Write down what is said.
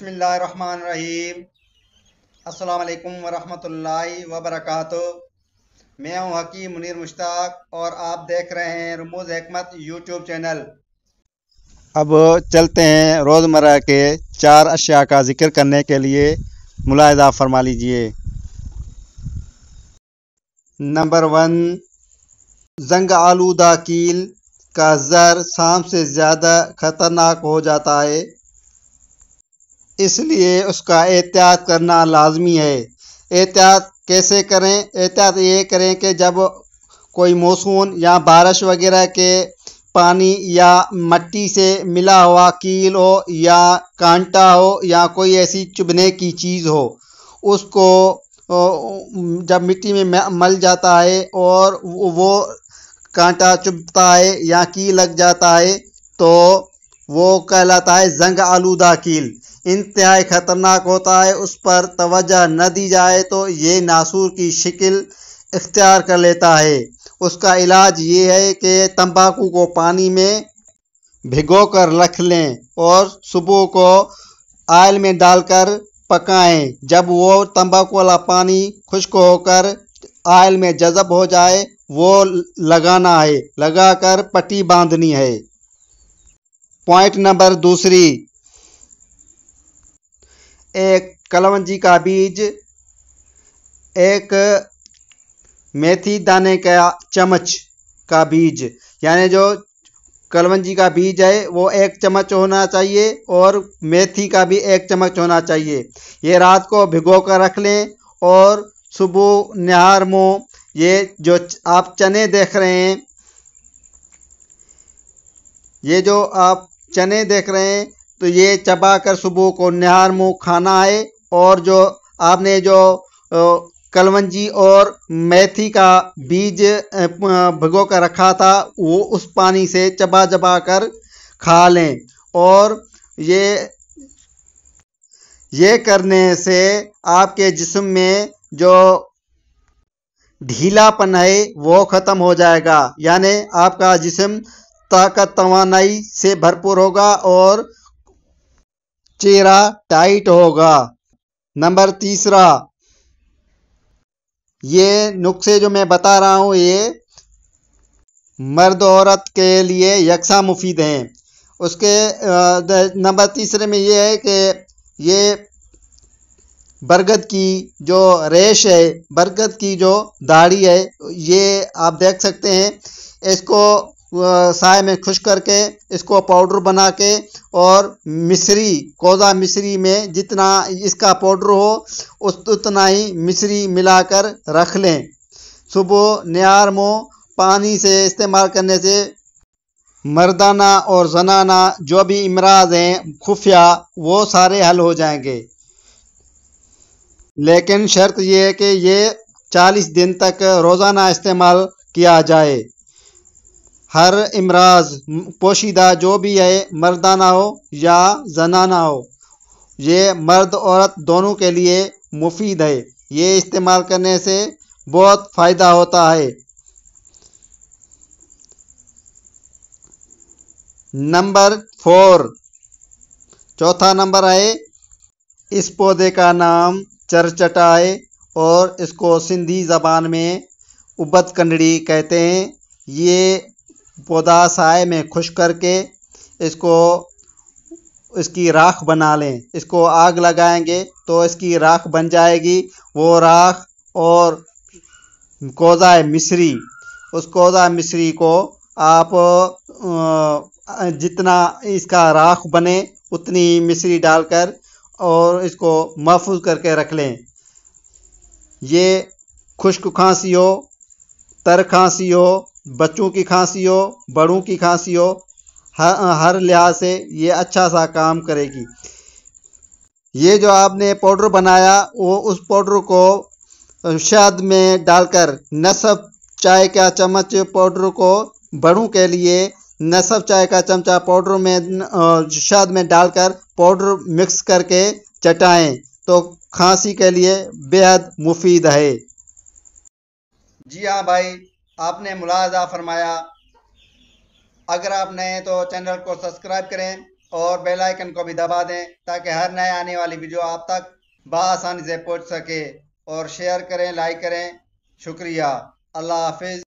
बिस्मिल्लाहिर्रहमानिर्रहीम। अस्सलाम वालेकुम वरहमतुल्लाहि वबरकातुह। मैं हूं हकीम मुनीर मुश्ताक और आप देख रहे हैं रमूज़ हिकमत यूट्यूब चैनल। अब चलते हैं रोज़मर्रा के 4 अशिया का ज़िक्र करने के लिए, मुलाहिज़ा फरमा लीजिए। नंबर 1, जंग आलूदा कील का ज़र सांप से ज़्यादा ख़तरनाक हो जाता है, इसलिए उसका एहतियात करना लाजमी है। एहतियात कैसे करें? एहतियात ये करें कि जब कोई मानसून या बारिश वगैरह के पानी या मट्टी से मिला हुआ कील हो या कांटा हो या कोई ऐसी चुभने की चीज़ हो, उसको जब मिट्टी में मल जाता है और वो कांटा चुभता है या कील लग जाता है तो वो कहलाता है जंग आलूदा कील। इंतहाई ख़तरनाक होता है, उस पर तवज्जो न दी जाए तो ये नासूर की शक्ल इख्तियार कर लेता है। उसका इलाज ये है कि तंबाकू को पानी में भिगो कर रख लें और सुबह को ऑयल में डालकर पकाएं। जब वो तंबाकू वाला पानी खुश्क होकर ऑयल में जज़ब हो जाए वो लगाना है, लगाकर पट्टी बांधनी है। पॉइंट नंबर 2, एक कलवंजी का बीज, एक मेथी दाने का चम्मच का बीज, यानी जो कलवंजी का बीज है वो 1 चम्मच होना चाहिए और मेथी का भी 1 चम्मच होना चाहिए। ये रात को भिगो कर रख लें और सुबह निहार मुँह ये जो आप चने देख रहे हैं, ये जो आप चने देख रहे हैं तो ये चबा कर सुबह को निहार मुँह खाना है। और जो आपने जो कलवंजी और मेथी का बीज भिगो कर रखा था वो उस पानी से चबा चबा कर खा लें। और ये करने से आपके जिस्म में जो ढीलापन है वो ख़त्म हो जाएगा, यानी आपका जिस्म ताकत तवानाई से भरपूर होगा और चेहरा टाइट होगा। नंबर 3, ये नुस्खे जो मैं बता रहा हूँ ये मर्द औरत के लिए यकसा मुफीद हैं। उसके नंबर 3 में ये है कि ये बरगद की जो रेश है, बरगद की जो दाढ़ी है, ये आप देख सकते हैं, इसको साए में खुश करके इसको पाउडर बना के और मिश्री कोज़ा मिश्री में जितना इसका पाउडर हो उतना ही मिश्री मिलाकर रख लें। सुबह निहार मुँह पानी से इस्तेमाल करने से मर्दाना और जनाना जो भी इमराज हैं खुफिया वो सारे हल हो जाएंगे। लेकिन शर्त ये है कि ये 40 दिन तक रोज़ाना इस्तेमाल किया जाए। हर इमराज पोशीदा जो भी है, मर्दाना हो या जनाना हो, ये मर्द औरत दोनों के लिए मुफीद है। ये इस्तेमाल करने से बहुत फ़ायदा होता है। नंबर 4, चौथा नंबर है, इस पौधे का नाम चरचटाए और इसको सिंधी ज़बान में उबद कंडड़ी कहते हैं। ये पौधा साए में खुश करके इसकी राख बना लें। इसको आग लगाएंगे तो इसकी राख बन जाएगी। वो राख और कोज़ा मिश्री, उस कोज़ा मिश्री को आप जितना इसका राख बने उतनी मिश्री डालकर और इसको महफूज करके रख लें। ये खुश्क खांसी हो, तर खांसी हो, बच्चों की खांसी हो, बड़ों की खांसी हो, हर लिहाज से ये अच्छा सा काम करेगी। ये जो आपने पाउडर बनाया वो उस पाउडर को शहद में डालकर नसफ चाय का चम्मच पाउडर को, बड़ों के लिए नसफ चाय का चमचा पाउडर में शहद में डालकर पाउडर मिक्स करके चटाएं तो खांसी के लिए बेहद मुफीद है। जी हाँ भाई, आपने मुलाहजा फरमाया। अगर आप नए हैं तो चैनल को सब्सक्राइब करें और बेल आइकन को भी दबा दें ताकि हर नए आने वाली वीडियो आप तक बआसानी से पहुंच सके। और शेयर करें, लाइक करें। शुक्रिया। अल्लाह हाफिज़।